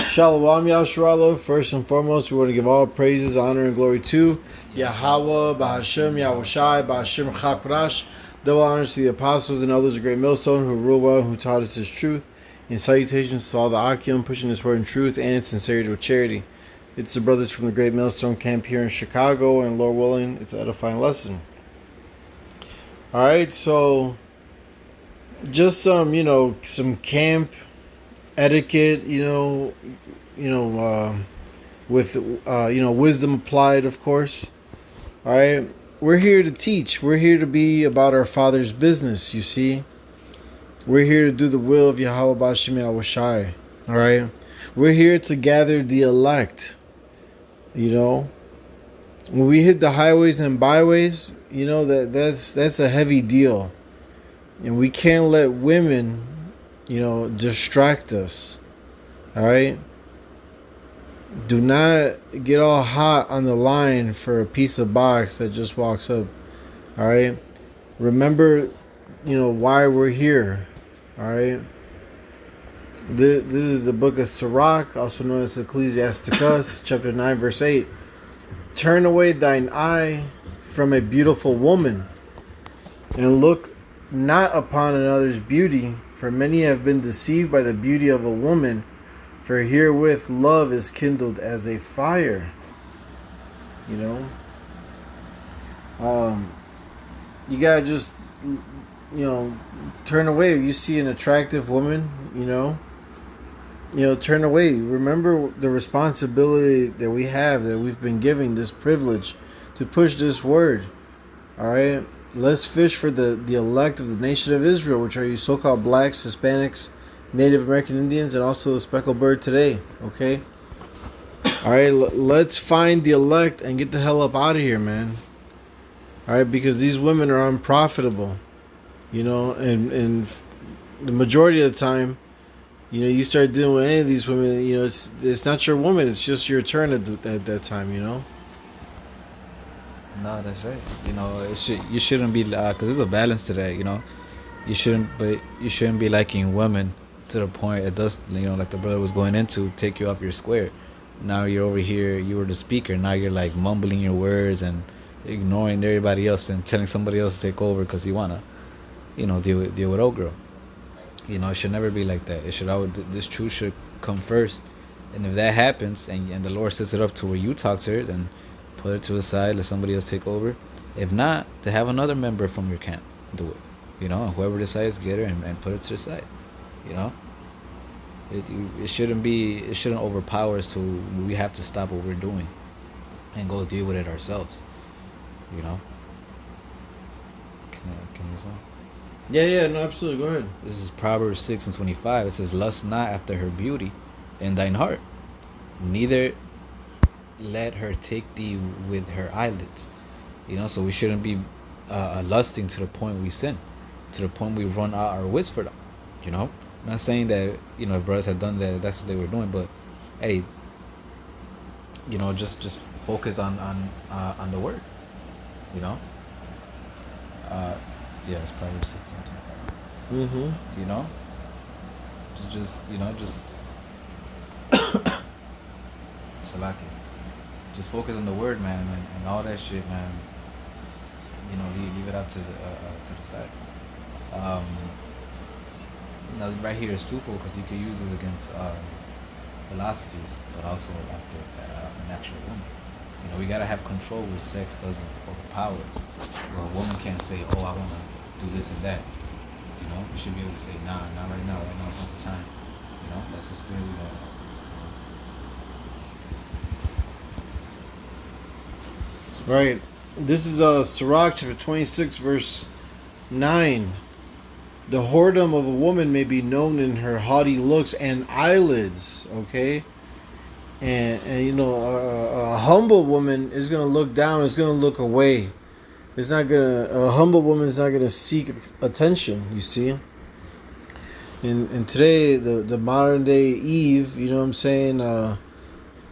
Shalom Yasharalo. First and foremost, we want to give all praises, honor, and glory to Yahweh, Bahashem, Yahushai, Bahashem Chakrash. Double honors to the apostles and others of Great Millstone who rule well, who taught us His truth. And salutations to all the Akim pushing this word in truth and in sincerity with charity. It's the brothers from the Great Millstone camp here in Chicago, and Lord willing, it's an edifying lesson. All right, so just some camp etiquette, with wisdom applied, of course. All right, we're here to teach. We're here to be about our Father's business. You see, we're here to do the will of Yahweh B'Shem Yahushai. All right, we're here to gather the elect. When we hit the highways and byways, that's a heavy deal, and we can't let women distract us. All right, do not get all hot on the line for a piece of box that just walks up. All right, remember why we're here. All right, this is the book of Sirach, also known as Ecclesiasticus, chapter 9 verse 8. Turn away thine eye from a beautiful woman, and look not upon another's beauty, for many have been deceived by the beauty of a woman, for herewith love is kindled as a fire. You gotta just turn away. You see an attractive woman, turn away. Remember the responsibility that we have, that we've been given this privilege to push this word. All right, let's fish for the elect of the nation of Israel, which are you so-called blacks, Hispanics, Native American Indians, and also the speckled bird today. Okay, all right, let's find the elect and get the hell up out of here, man. All right, because these women are unprofitable, and the majority of the time, you start dealing with any of these women, it's not your woman, it's just your turn at that time, No, that's right. You shouldn't be, because there's a balance to that. You shouldn't be liking women to the point it does, like the brother was going into, take you off your square. Now you're over here, you were the speaker. Now you're like mumbling your words and ignoring everybody else and telling somebody else to take over because you wanna, deal with old girl. It should never be like that. It should always, this truth should come first. And if that happens and the Lord sets it up to where you talk to her, then put it to the side, let somebody else take over. If not, to have another member from your camp do it. And whoever decides, get her and put it to the side. It shouldn't overpower us to we have to stop what we're doing and go deal with it ourselves. Can you say? Yeah, no, absolutely, go ahead. This is Proverbs 6:25. It says, lust not after her beauty in thine heart, neither let her take thee with her eyelids. So we shouldn't be lusting to the point we sin, to the point we run out our wits for them. I'm not saying that if brothers had done that, that's what they were doing, but hey, just focus on the word. Yeah, it's Proverbs 6 and 25. Just Salaki. Just focus on the word, man, and all that shit, man. Leave it up to the side. Now right here is twofold because you can use this against philosophies, but also after an actual woman. We gotta have control where sex doesn't overpower us. Where a woman can't say, "Oh, I want to do this and that." We should be able to say, "Nah, not right now. Right now it's not the time." That's the spirit we got. Right. This is Sirach chapter 26 verse 9. The whoredom of a woman may be known in her haughty looks and eyelids. Okay. And a humble woman is gonna look down. Is gonna look away. A humble woman is not gonna seek attention. You see. And today the modern day Eve, what I'm saying.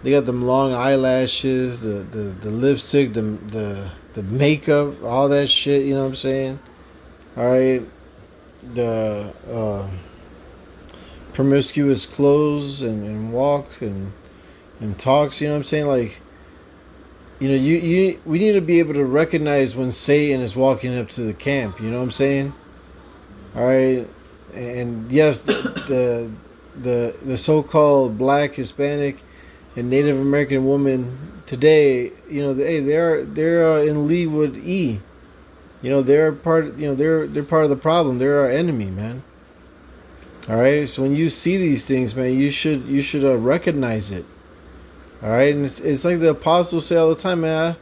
They got them long eyelashes, the lipstick, the makeup, all that shit. You know what I'm saying. All right. promiscuous clothes and walk and talks. You know what I'm saying? Like, we need to be able to recognize when Satan is walking up to the camp. You know what I'm saying? All right, and yes, the so-called Black, Hispanic, and Native American woman today, they're in league with E. They're part. They're part of the problem. They're our enemy, man. All right. So when you see these things, man, you should recognize it. All right, and it's like the apostles say all the time, man.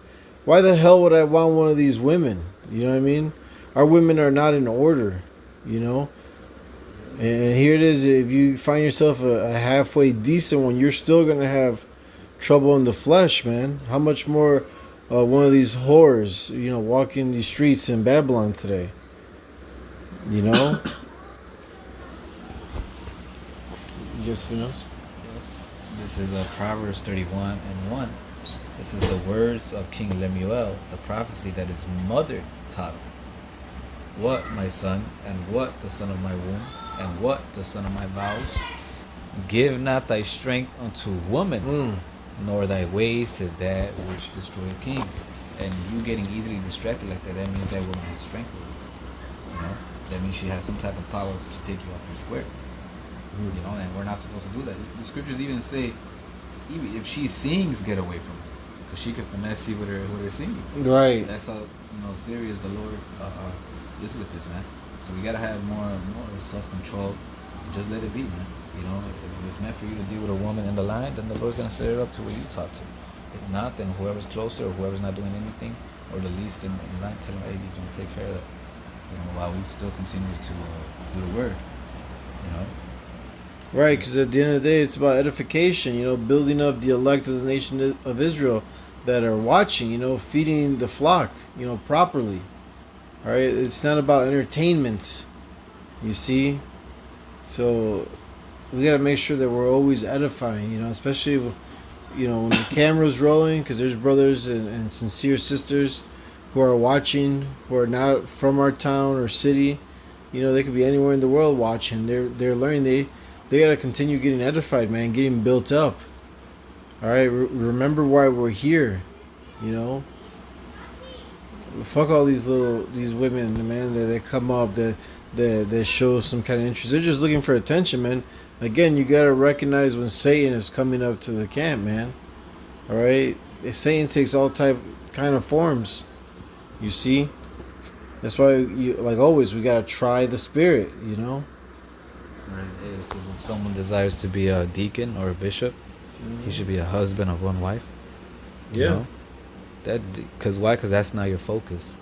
Why the hell would I want one of these women? You know what I mean? Our women are not in order. You know. And here it is. If you find yourself a halfway decent one, you're still gonna have trouble in the flesh, man. How much more one of these whores, walking these streets in Babylon today? You know. You got something else? This is Proverbs 31:1. This is the words of King Lemuel, the prophecy that his mother taught him. What, my son, and what, the son of my womb, and what, the son of my vows? Give not thy strength unto woman, nor thy ways to that which destroyeth kings. And you getting easily distracted like that means that woman has strength over you. That means she has some type of power to take you off your square. And we're not supposed to do that. The scriptures even say, even if she sings, get away from her, because she can finesse you with her singing. Right. That's how serious the Lord is with this, man. So we gotta have more self-control. Just let it be, man. If it's meant for you to deal with a woman in the line, then the Lord's gonna set it up to where you talk to. If not, then whoever's closer or whoever's not doing anything, or the least in line, tell them, hey, you don't take care of that. While we still continue to do the word. Right, because at the end of the day, it's about edification. Building up the elect of the nation of Israel that are watching. Feeding the flock. Properly. All right, it's not about entertainment. You see, so we gotta make sure that we're always edifying. Especially when the camera's rolling, because there's brothers and sincere sisters who are watching, who are not from our town or city. They could be anywhere in the world watching. They're learning. They gotta continue getting edified, man, getting built up. All right, remember why we're here. Fuck all these women, man, that they come up that show some kind of interest. They're just looking for attention, man. Again, you gotta recognize when Satan is coming up to the camp, man. All right, Satan takes all kind of forms. You see, that's why like always we gotta try the spirit. Right. It says if someone desires to be a deacon or a bishop, he should be a husband of one wife. That because why? Because that's not your focus.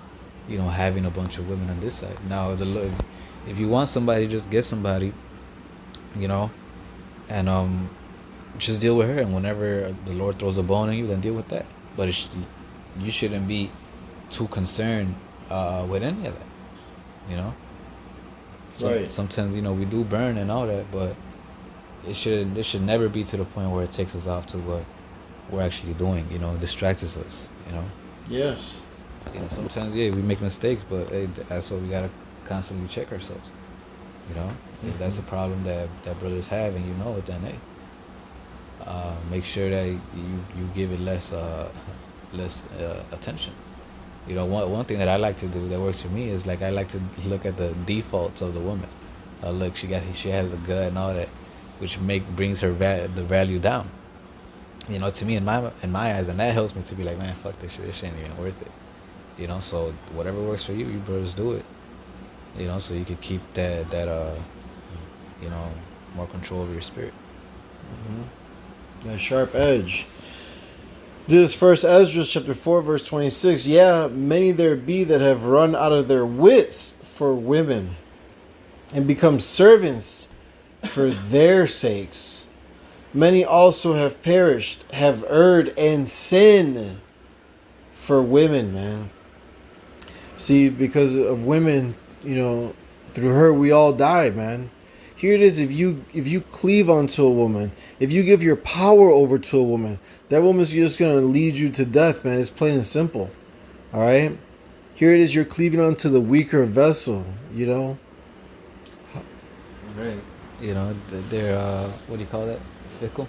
Having a bunch of women on this side. Now, if you want somebody, just get somebody. And just deal with her. And whenever the Lord throws a bone on you, then deal with that. But you shouldn't be too concerned with any of that. Right. Sometimes we do burn and all that, but it should never be to the point where it takes us off to what we're actually doing. Distracts us. Yes. Sometimes we make mistakes, but hey, that's what we gotta constantly check ourselves. If that's a problem that brothers have, and it, then hey, make sure that you give it less attention. One thing that I like to do that works for me is like I like to look at the defaults of the woman. Look, she has a gut and all that, which brings her the value down. To me in my eyes, and that helps me to be like, man, fuck this shit. This shit ain't even worth it. So whatever works for you, you brothers do it. So you could keep that more control over your spirit. That sharp edge. This first Ezra chapter 4 verse 26. Yeah, many there be that have run out of their wits for women and become servants for their sakes. Many also have perished, have erred and sinned for women, man. See, because of women, through her we all die, man. Here it is. If you cleave onto a woman, if you give your power over to a woman, that woman's just going to lead you to death, man. It's plain and simple. All right? Here it is. You're cleaving onto the weaker vessel, Right. You know, they're what do you call that? Fickle.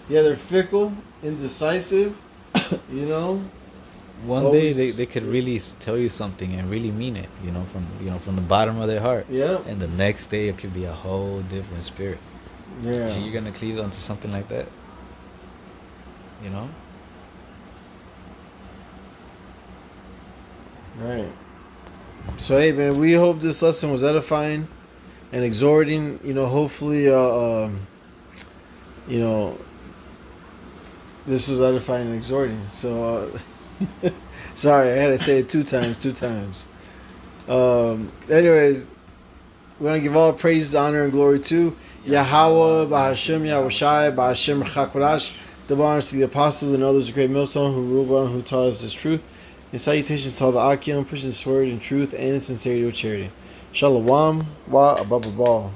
Yeah, they're fickle, indecisive. You know, One day always. they could really tell you something and really mean it. From the bottom of their heart. Yeah, And the next day it could be a whole different spirit. yeah, You're gonna cleave onto something like that. You know. right. So hey, man, we hope this lesson was edifying and exhorting. You know, hopefully, you know, this was edifying and exhorting. So, sorry, I had to say it two times. Two times. Anyways, we're gonna give all praises, honor, and glory to Yahweh, Bahashem, Yahushai, Bahashem, Chakorash. Double honors to the apostles and others of Great Millstone who ruled on, who taught us this truth. And salutations to all the Akim, pushing the sword in truth and in sincerity with charity. Shalom, wa above all.